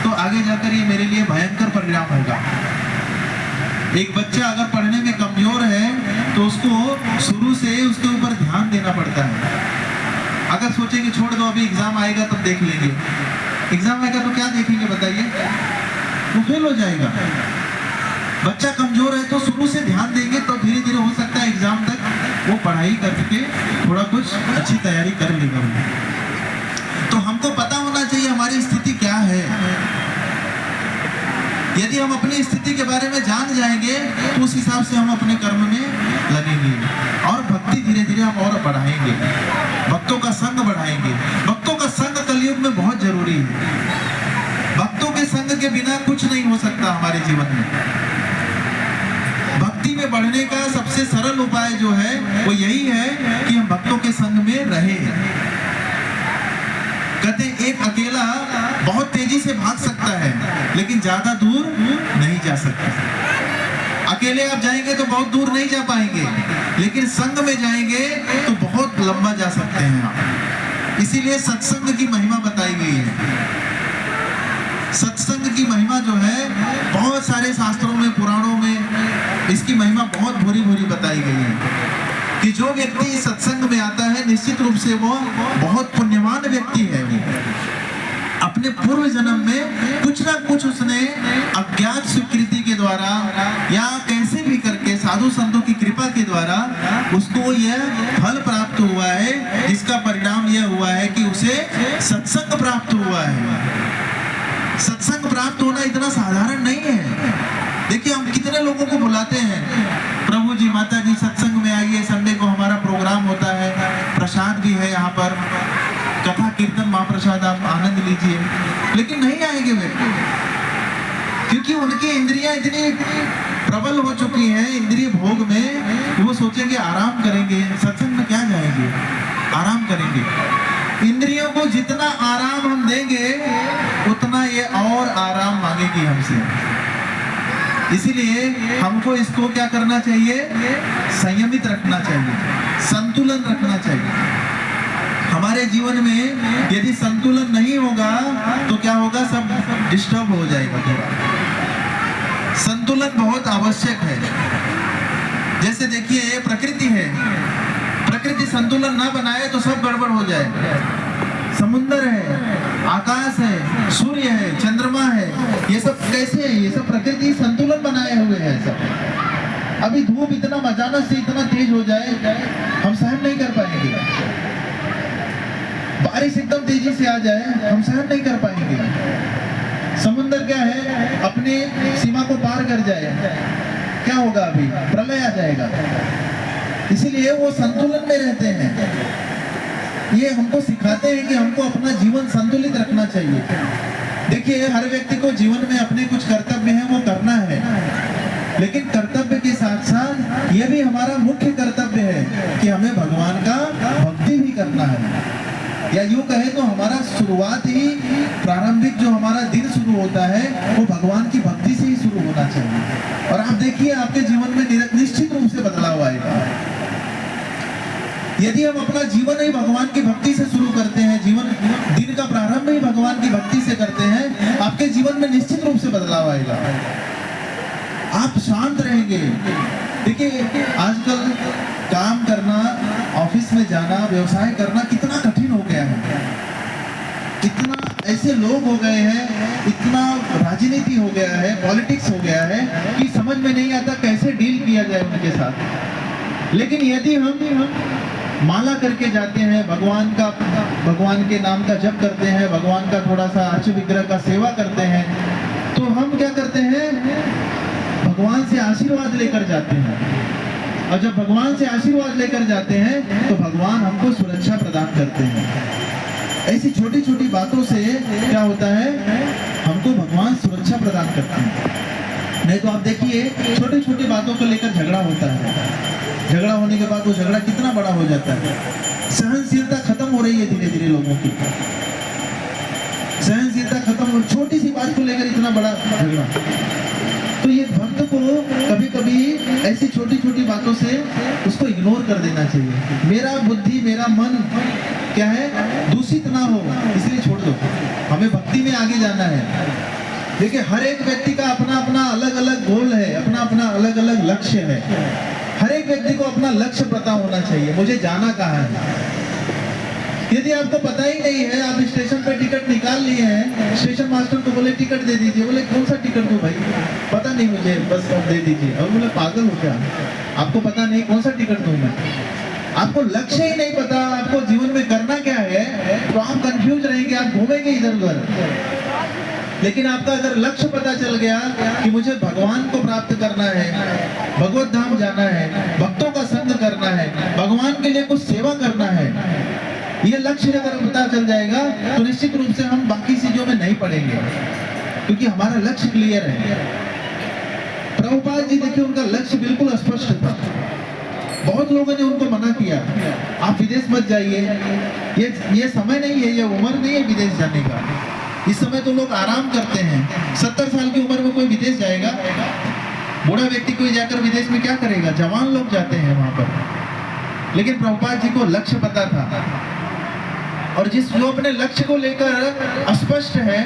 [SPEAKER 1] तो आगे जाकर ये मेरे लिए भयंकर परिणाम होगा। एक बच्चा अगर पढ़ने में कमजोर है तो उसको शुरू से उसके ऊपर ध्यान देना पड़ता है। अगर सोचेंगे छोड़ दो अभी एग्जाम आएगा तब देख लेंगे, एग्जाम आएगा तो क्या देखेंगे बताइए? वो फेल हो जाएगा। बच्चा कमजोर है तो शुरू से ध्यान देंगे तो धीरे धीरे हो सकता है एग्जाम तक वो पढ़ाई करके थोड़ा कुछ अच्छी तैयारी कर लेगा। तो हमको पता होना चाहिए हमारी स्थिति क्या है। यदि हम अपनी स्थिति के बारे में जान जाएंगे तो उस हिसाब से हम अपने कर्म में लगेंगे और भक्ति धीरे धीरे हम और बढ़ाएंगे, भक्तों का संग बढ़ाएंगे। भक्तों का संग कलयुग में बहुत जरूरी है। भक्तों के संग के बिना कुछ नहीं हो सकता हमारे जीवन में। भक्ति में बढ़ने का सबसे सरल उपाय जो है वो यही है कि हम भक्तों के संग में रहें। कहते एक अकेला बहुत तेजी से भाग सकता है लेकिन ज्यादा दूर नहीं जा सकता। अकेले आप जाएंगे तो बहुत दूर नहीं जा पाएंगे, लेकिन संग में जाएंगे तो बहुत लंबा जा सकते हैं आप। इसीलिए सत्संग की महिमा बताई गई है। सत्संग की महिमा जो है बहुत सारे शास्त्रों में, पुराणों में इसकी महिमा बहुत भूरी भूरी बताई गई है कि जो व्यक्ति सत्संग में आता है निश्चित रूप से वो बहुत पुण्यवान व्यक्ति है। वो अपने पूर्व जन्म में कुछ ना कुछ उसने अज्ञात स्वीकृति के द्वारा या कैसे भी करके साधु संतों की कृपा के द्वारा उसको यह फल प्राप्त हुआ है, जिसका परिणाम यह हुआ है कि उसे सत्संग प्राप्त हुआ है। सत्संग प्राप्त होना इतना साधारण नहीं है। देखिए हम कितने लोगों को बुलाते हैं, प्रभु जी, माता जी सत्संग में आइए, संडे को हमारा प्रोग्राम होता है, प्रसाद भी है यहाँ पर, कथा कीर्तन महाप्रसाद आप आनंद लीजिए, लेकिन नहीं आएंगे वे क्योंकि उनकी इंद्रियां इतनी प्रबल हो चुकी हैं इंद्रिय भोग में, वो सोचेंगे आराम करेंगे, सत्संग में क्या जाएंगे, आराम करेंगे। इंद्रियों को जितना आराम हम देंगे उतना ये और आराम मांगेगी हमसे। इसीलिए हमको इसको क्या करना चाहिए, संयमित रखना चाहिए, संतुलन रखना चाहिए। हमारे जीवन में यदि संतुलन नहीं होगा तो क्या होगा, सब डिस्टर्ब हो जाएगा थोड़ा। संतुलन बहुत आवश्यक है। जैसे देखिए ये प्रकृति है, प्रकृति संतुलन ना बनाए तो सब गड़बड़ हो जाए। समुद्र है, आकाश है, सूर्य है, चंद्रमा है, ये सब कैसे है, ये सब प्रकृति संतुलन बनाए हुए हैं सब। अभी धूप इतना अचानक से इतना तेज हो जाए हम सहन नहीं कर पाएंगे, बारिश एकदम तेजी से आ जाए हम सहन नहीं कर पाएंगे। समुद्र क्या है, अपनी सीमा को पार कर जाए क्या होगा, अभी प्रलय आ जाएगा। इसीलिए वो संतुलन में रहते हैं। ये हमको सिखाते हैं कि हमको अपना जीवन संतुलित रखना चाहिए। देखिए हर व्यक्ति को जीवन में अपने कुछ कर्तव्य हैं वो करना है, लेकिन कर्तव्य के साथ साथ ये भी हमारा मुख्य कर्तव्य है कि हमें भगवान का भक्ति भी करना है। या यूँ कहे तो हमारा शुरुआत ही, प्रारंभिक जो हमारा दिन शुरू होता है वो भगवान की भक्ति से ही शुरू होना चाहिए। और आप देखिए आपके जीवन में निश्चित रूप से बदलाव आएगा। यदि हम अपना जीवन ही भगवान की भक्ति से शुरू करते हैं, दिन का प्रारंभ ही भगवान की भक्ति से करते हैं, आपके जीवन में निश्चित रूप से बदलाव आएगा। आप शांत रहेंगे। देखिए आजकल काम करना, ऑफिस में जाना, व्यवसाय करना कितना कठिन हो गया है। इतना ऐसे लोग हो गए हैं, इतना राजनीति हो गया है, पॉलिटिक्स हो गया है कि समझ में नहीं आता कैसे डील किया जाए उनके साथ। लेकिन यदि हम माला करके जाते हैं, भगवान के नाम का जप करते हैं, भगवान का थोड़ा सा अर्च विग्रह का सेवा करते हैं, तो हम क्या करते हैं, भगवान से आशीर्वाद लेकर जाते हैं। और जब भगवान से आशीर्वाद लेकर जाते हैं तो भगवान हमको सुरक्षा प्रदान करते हैं। ऐसी छोटी छोटी बातों से क्या होता है, हमको भगवान सुरक्षा प्रदान करते हैं। नहीं तो आप देखिए छोटी छोटी बातों को लेकर झगड़ा होता है, झगड़ा होने के बाद वो झगड़ा कितना बड़ा हो जाता है। सहनशीलता खत्म हो रही है धीरे धीरे लोगों की, सहनशीलता खत्म हो, छोटी सी बात को लेकर इतना बड़ा झगड़ा। तो ये भक्त को कभी कभी ऐसी छोटी छोटी बातों से उसको इग्नोर कर देना चाहिए। मेरा बुद्धि, मेरा मन क्या है, दूषित ना हो, इसलिए छोड़ दो, हमें भक्ति में आगे जाना है। देखिए हर एक व्यक्ति का अपना अपना अलग अलग गोल है, अपना अपना अलग अलग लक्ष्य है। हर एक व्यक्ति को अपना लक्ष्य पता होना चाहिए, मुझे जाना कहाँ है। यदि आपको पता ही नहीं है, आप स्टेशन पे टिकट निकाल लिए हैं, स्टेशन मास्टर को बोले टिकट दे दीजिए, बोले कौन सा टिकट दूं भाई, पता नहीं मुझे, बस दे दीजिए। और बोले पागल हो क्या, आपको पता नहीं कौन सा टिकट दूं मैं, आपको लक्ष्य ही नहीं पता, आपको जीवन में करना क्या है, तो आप कंफ्यूज रहेंगे, आप घूमेंगे इधर उधर। लेकिन आपका अगर लक्ष्य पता चल गया कि मुझे भगवान को प्राप्त करना है, भगवत धाम जाना है, भक्तों का संग करना है, भगवान के लिए कुछ सेवा करना है, ये लक्ष्य अगर पता चल जाएगा तो निश्चित रूप से हम बाकी चीजों में नहीं पड़ेंगे, क्योंकि हमारा लक्ष्य क्लियर है। प्रभुपाद जी देखिए उनका लक्ष्य बिल्कुल स्पष्ट था। बहुत लोगों ने उनको मना किया, आप विदेश मत जाइए, ये समय नहीं है, ये उम्र नहीं है विदेश जाने का। इस समय तो लोग आराम करते हैं। 70 साल की उम्र में कोई विदेश जाएगा? बूढ़ा व्यक्ति कोई जाकर विदेश में क्या करेगा? जवान लोग जाते हैं वहां पर। लेकिन प्रभुपाद जी को लक्ष्य पता था, और जो अपने लक्ष्य को लेकर स्पष्ट है,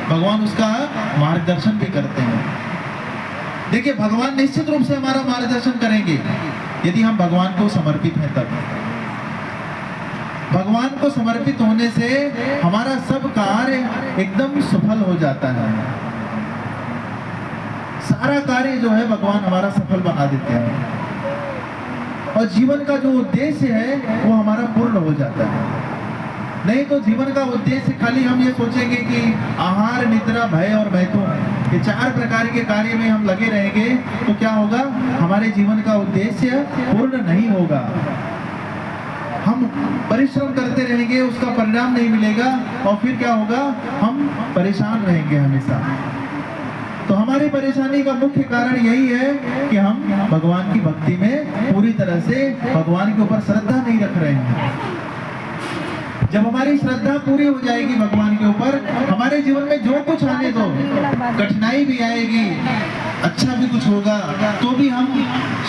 [SPEAKER 1] भगवान उसका मार्गदर्शन भी करते हैं। देखिए भगवान निश्चित रूप से हमारा मार्गदर्शन करेंगे यदि हम भगवान को समर्पित हैं तब। भगवान को समर्पित होने से हमारा सब कार्य एकदम सफल हो जाता है। सारा कार्य जो है भगवान हमारा सफल बना देते हैं, और जीवन का जो उद्देश्य है वो हमारा पूर्ण हो जाता है। नहीं तो जीवन का उद्देश्य खाली हम ये सोचेंगे कि आहार, निद्रा, भय और मैथुन, ये 4 प्रकार के कार्य में हम लगे रहेंगे तो क्या होगा, हमारे जीवन का उद्देश्य पूर्ण नहीं होगा। हम परिश्रम करते रहेंगे, उसका परिणाम नहीं मिलेगा, और फिर क्या होगा, हम परेशान रहेंगे हमेशा। तो हम हमारी परेशानी का मुख्य कारण यही है कि हम भगवान की भक्ति में पूरी तरह से भगवान के ऊपर श्रद्धा नहीं रख रहे हैं। जब हमारी श्रद्धा पूरी हो जाएगी भगवान के ऊपर, हमारे जीवन में जो कुछ आने दो, कठिनाई भी आएगी, अच्छा भी कुछ होगा, तो भी हम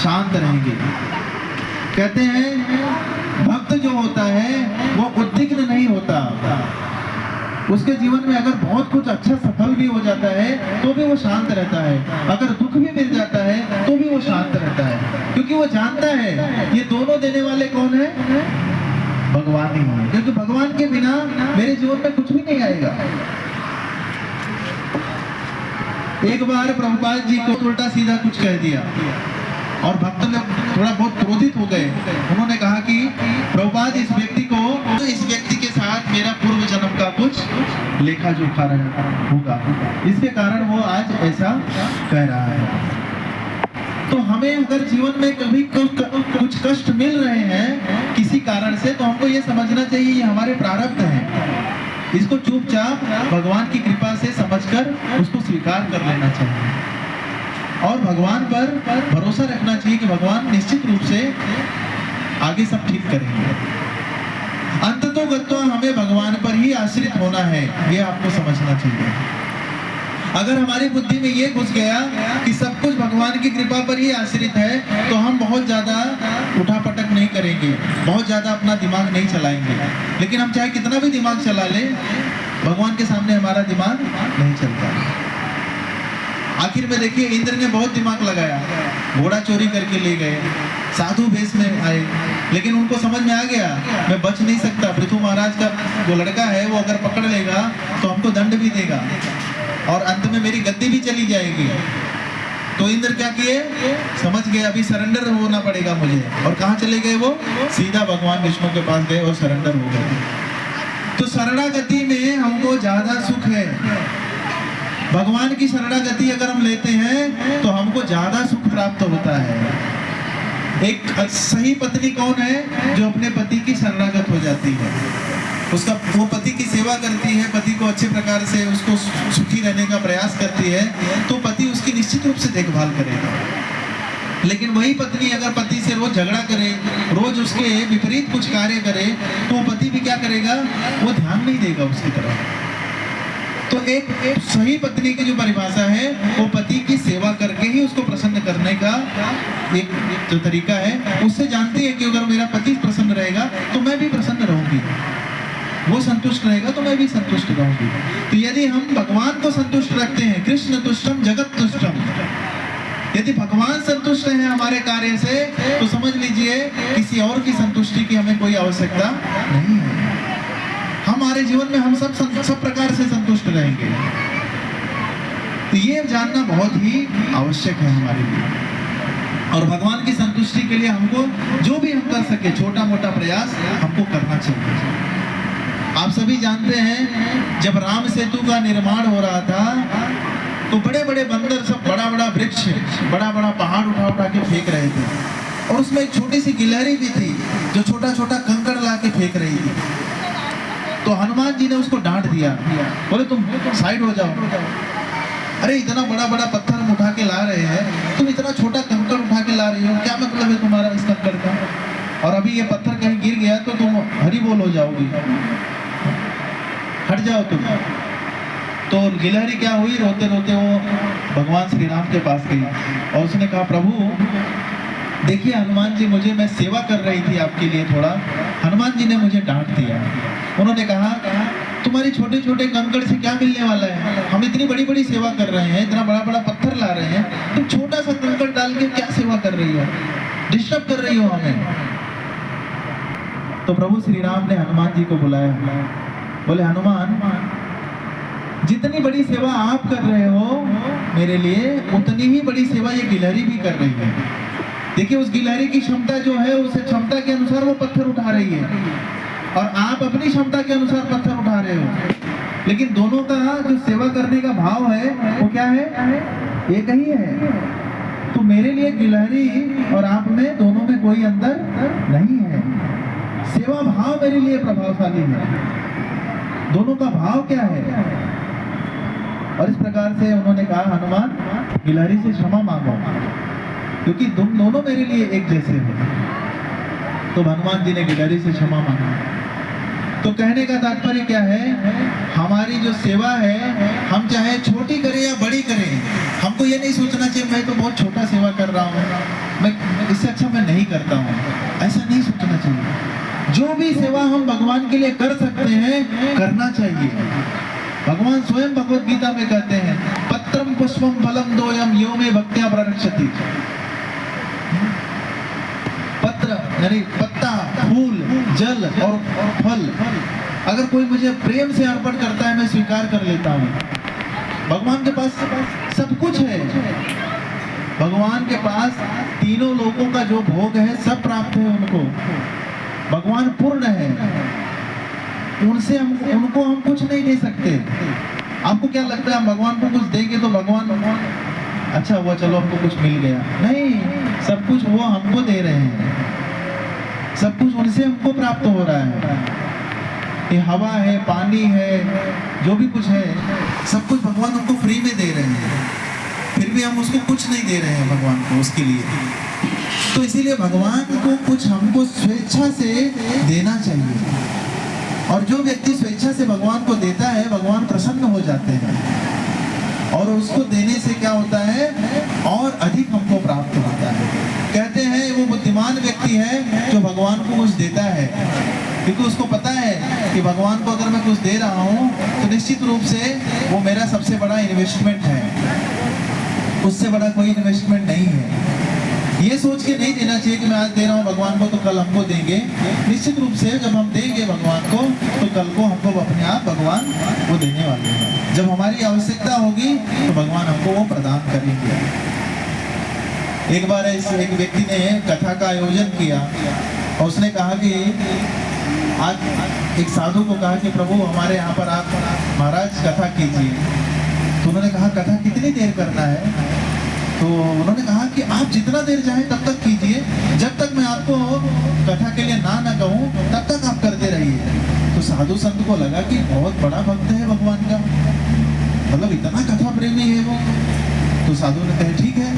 [SPEAKER 1] शांत रहेंगे। कहते हैं भक्त जो होता है वो उद्विग्न नहीं होता। उसके जीवन में अगर बहुत कुछ अच्छा सफल भी हो जाता है तो भी वो शांत रहता है, अगर दुख भी मिल जाता है तो भी वो शांत रहता है, क्योंकि वो जानता है ये दोनों देने वाले कौन है? भगवान ही है। क्योंकि भगवान के बिना मेरे जीवन में कुछ भी नहीं आएगा। एक बार प्रभुपाद जी को उल्टा सीधा कुछ कह दिया और भक्त लोग थोड़ा बहुत क्रोधित हो गए। उन्होंने कहा कि प्रभुपाद इस व्यक्ति के साथ मेरा पूर्व जन्म का कुछ लेखा जोखा होगा, इसके कारण वो आज ऐसा कह रहा है। तो हमें अगर जीवन में कभी कुछ कष्ट मिल रहे हैं किसी कारण से, तो हमको ये समझना चाहिए ये हमारे प्रारब्ध हैं। इसको चुपचाप भगवान की कृपा से समझकर उसको स्वीकार कर लेना चाहिए और भगवान पर भरोसा रखना चाहिए कि भगवान निश्चित रूप से आगे सब ठीक करेंगे। अंततोगत्वा हमें भगवान पर ही आश्रित होना है, ये आपको समझना चाहिए। अगर हमारी बुद्धि में ये घुस गया कि सब कुछ भगवान की कृपा पर ही आश्रित है, तो हम बहुत ज्यादा उठापटक नहीं करेंगे, बहुत ज्यादा अपना दिमाग नहीं चलाएंगे। लेकिन हम चाहे कितना भी दिमाग चला ले, भगवान के सामने हमारा दिमाग नहीं चलता। आखिर में देखिए इंद्र ने बहुत दिमाग लगाया, घोड़ा चोरी करके ले गए, साधु वेश में आए, लेकिन उनको समझ में आ गया मैं बच नहीं सकता। पृथु महाराज का जो लड़का है वो अगर पकड़ लेगा तो हमको दंड भी देगा और अंत में मेरी गद्दी भी चली जाएगी। तो इंद्र क्या किए, समझ गए अभी सरेंडर होना पड़ेगा मुझे, और कहाँ चले गए वो? सीधा भगवान विष्णु के पास गए और सरेंडर हो गए। तो शरणागति में हमको ज्यादा सुख है। भगवान की शरणागति अगर हम लेते हैं तो हमको ज्यादा सुख प्राप्त होता है। एक सही पत्नी कौन है? जो अपने पति की शरणागत हो जाती है, उसका वो पति की सेवा करती है, पति को अच्छे प्रकार से उसको सुखी रहने का प्रयास करती है, तो पति उसकी निश्चित रूप से देखभाल करेगा। लेकिन वही पत्नी अगर पति से रोज झगड़ा करे, रोज उसके विपरीत कुछ कार्य करे, तो पति भी क्या करेगा? वो ध्यान नहीं देगा उसकी तरफ। तो एक सही पत्नी की जो परिभाषा है वो पति की सेवा करके ही उसको प्रसन्न करने का एक जो तरीका है, उससे जानती है कि अगर मेरा पति प्रसन्न रहेगा तो मैं भी प्रसन्न रहूंगी, वो संतुष्ट रहेगा तो मैं भी संतुष्ट रहूंगी। तो यदि हम भगवान को संतुष्ट रखते हैं, कृष्ण तुष्टम जगत तुष्टम, यदि भगवान संतुष्ट है हमारे कार्य से, तो समझ लीजिए किसी और की संतुष्टि की हमें कोई आवश्यकता नहीं है। हमारे जीवन में हम सब प्रकार से संतुष्ट रहेंगे। तो ये जानना बहुत ही आवश्यक है हमारे लिए। और भगवान की संतुष्टि के लिए हमको जो भी हम कर सके, छोटा मोटा प्रयास हमको करना चाहिए। आप सभी जानते हैं जब राम सेतु का निर्माण हो रहा था तो बड़े बड़े बंदर सब बड़ा बड़ा वृक्ष, बड़ा बड़ा पहाड़ उठा उठा के फेंक रहे थे, और उसमें एक छोटी सी गिलहरी भी थी जो छोटा छोटा कंकड़ ला के फेंक रही थी। तो हनुमान जी ने उसको डांट दिया, बोले तुम साइड हो जाओ। अरे इतना बड़ा बड़ा पत्थर हम उठा के ला रहे हैं, तुम इतना छोटा कंकड़ उठा के ला रही हो, क्या मतलब है तुम्हारा इस कंकड़ का? और अभी ये पत्थर कहीं गिर गया तो तुम हरी बोल हो जाओगी, हट जाओ तुम। तो गिलहरी क्या हुई, रोते रोते वो भगवान श्री राम के पास गई और उसने कहा प्रभु देखिए हनुमान जी मुझे, मैं सेवा कर रही थी आपके लिए थोड़ा, हनुमान जी ने मुझे डांट दिया। उन्होंने कहा तुम्हारी छोटे छोटे कंकड़ से क्या मिलने वाला है, हम इतनी बड़ी बड़ी सेवा कर रहे हैं, इतना बड़ा बड़ा पत्थर ला रहे हैं, तुम छोटा सा कंकड़ डाल के क्या सेवा कर रही हो, डिस्टर्ब कर रही हो हमें। तो प्रभु श्री राम ने हनुमान जी को बुलाया, बोले हनुमान जितनी बड़ी सेवा आप कर रहे हो मेरे लिए, उतनी ही बड़ी सेवा ये गिलहरी भी कर रही है। देखिए उस गिलहरी की क्षमता जो है, उस क्षमता के अनुसार वो पत्थर उठा रही है, और आप अपनी क्षमता के अनुसार पत्थर उठा रहे हो। लेकिन दोनों का जो सेवा करने का भाव है वो क्या है? एक ही है। तो मेरे लिए गिलहरी और आप में, दोनों में कोई अंतर नहीं है। सेवा भाव मेरे लिए प्रभावशाली है। दोनों का भाव क्या है? और इस प्रकार से उन्होंने कहा हनुमान गिलहरी से क्षमा मांगो, क्योंकि तुम दोनों मेरे लिए एक जैसे हो। तो भगवान जी ने गिलहरी से क्षमा मांगा। तो कहने का तात्पर्य क्या है, हमारी जो सेवा है हम चाहे छोटी करें या बड़ी करें, हमको ये नहीं सोचना चाहिए मैं तो बहुत छोटा सेवा कर रहा हूँ, मैं इससे अच्छा मैं नहीं करता हूँ, ऐसा नहीं सोचना चाहिए। जो भी सेवा हम भगवान के लिए कर सकते हैं करना चाहिए। भगवान स्वयं भगवत गीता में कहते हैं, पत्रम पुष्पम फलम दोयम यो में भक्त्या प्ररक्षति। पत्र यानी पत्ता, फूल, जल और फल अगर कोई मुझे प्रेम से अर्पण करता है मैं स्वीकार कर लेता हूँ। भगवान के पास सब कुछ है, भगवान के पास तीनों लोगों का जो भोग है सब प्राप्त है उनको। भगवान पूर्ण है, उनसे उनको हम कुछ नहीं दे सकते। आपको क्या लगता है हम भगवान को कुछ देंगे तो भगवान अच्छा हुआ चलो हमको कुछ मिल गया? नहीं, सब कुछ वो हमको दे रहे हैं, सब कुछ उनसे हमको प्राप्त हो रहा है। ये हवा है, पानी है, जो भी कुछ है सब कुछ भगवान हमको फ्री में दे रहे हैं, फिर भी हम उसको कुछ नहीं दे रहे हैं भगवान को उसके लिए। तो इसीलिए भगवान को कुछ हमको स्वेच्छा से देना चाहिए, और जो व्यक्ति स्वेच्छा से भगवान को देता है भगवान प्रसन्न हो जाते हैं, और उसको देने से क्या होता है और अधिक हमको प्राप्त होता है। कहते हैं वो बुद्धिमान व्यक्ति है जो भगवान को कुछ देता है, क्योंकि उसको पता है कि भगवान को अगर मैं कुछ दे रहा हूँ तो निश्चित रूप से वो मेरा सबसे बड़ा इन्वेस्टमेंट है, उससे बड़ा कोई इन्वेस्टमेंट नहीं है। ये सोच के नहीं देना चाहिए कि मैं आज दे रहा हूँ भगवान को तो कल हमको देंगे। निश्चित रूप से जब हम देंगे भगवान को तो कल को हमको अपने आप भगवान वो देने वाले हैं। जब हमारी आवश्यकता होगी तो भगवान हमको वो प्रदान करेंगे। एक बार एक व्यक्ति ने कथा का आयोजन किया और उसने कहा कि आज एक साधु को कहा कि प्रभु हमारे यहाँ पर आप महाराज कथा कीजिए। तो उन्होंने कहा कथा कितनी देर करना है? तो उन्होंने कहा कि आप जितना देर चाहे तब तक कीजिए, जब तक मैं आपको कथा के लिए ना कहूँ तब तक आप करते रहिए। तो साधु संत को लगा कि बहुत बड़ा भक्त है भगवान का, मतलब इतना कथा प्रेमी है वो। तो साधु ने कहा ठीक है।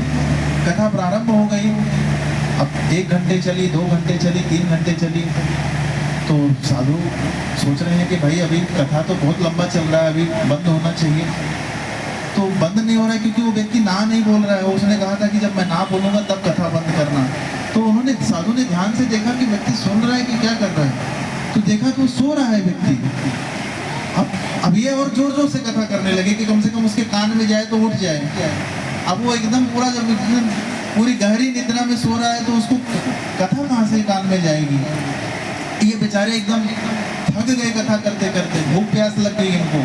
[SPEAKER 1] कथा प्रारंभ हो गई, अब 1 घंटे चली, 2 घंटे चली, 3 घंटे चली। तो साधु सोच रहे हैं कि भाई अभी कथा तो बहुत लंबा चल रहा है, अभी बंद होना चाहिए। तो बंद नहीं हो रहा है क्योंकि वो व्यक्ति ना नहीं बोल रहा है। उसने कहा था कि जब मैं ना बोलूंगा तब कथा बंद करना। तो उन्होंने साधु ने ध्यान से देखा कि व्यक्ति सुन रहा है कि क्या कर रहा है। तो देखा कि वो सो रहा है व्यक्ति। अब ये और जोर जोर से कथा करने लगे कि कम से कम उसके कान में जाए तो उठ जाए। अब वो एकदम पूरा जब पूरी गहरी निद्रा में सो रहा है तो उसको कथा कहाँ से कान में जाएगी। ये बेचारे एकदम थक गए कथा करते करते, भूख प्यास लग गई इनको।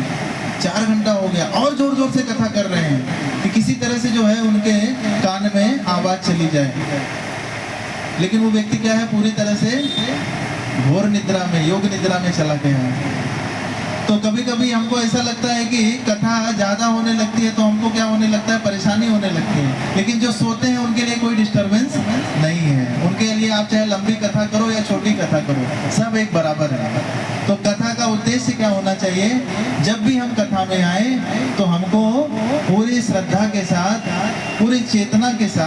[SPEAKER 1] 4 घंटा हो गया और जोर जोर से कथा कर रहे हैं कि किसी तरह से जो है उनके कान में आवाज चली जाए। लेकिन वो व्यक्ति क्या है, पूरी तरह से घोर निद्रा में, योग निद्रा में चला गया है। तो कभी कभी हमको ऐसा लगता है कि कथा ज्यादा होने लगती है तो हमको क्या होने लगता है, परेशानी होने लगती है। लेकिन जो सोते हैं उनके लिए कोई डिस्टरबेंस नहीं है। उनके लिए आप चाहे लंबी कथा करो या छोटी कथा करो, सब एक बराबर है। तो कथा का उद्देश्य क्या होना चाहिए, जब भी हम कथा में आए तो हमको पूरी श्रद्धा के साथ, पूरी चेतना के साथ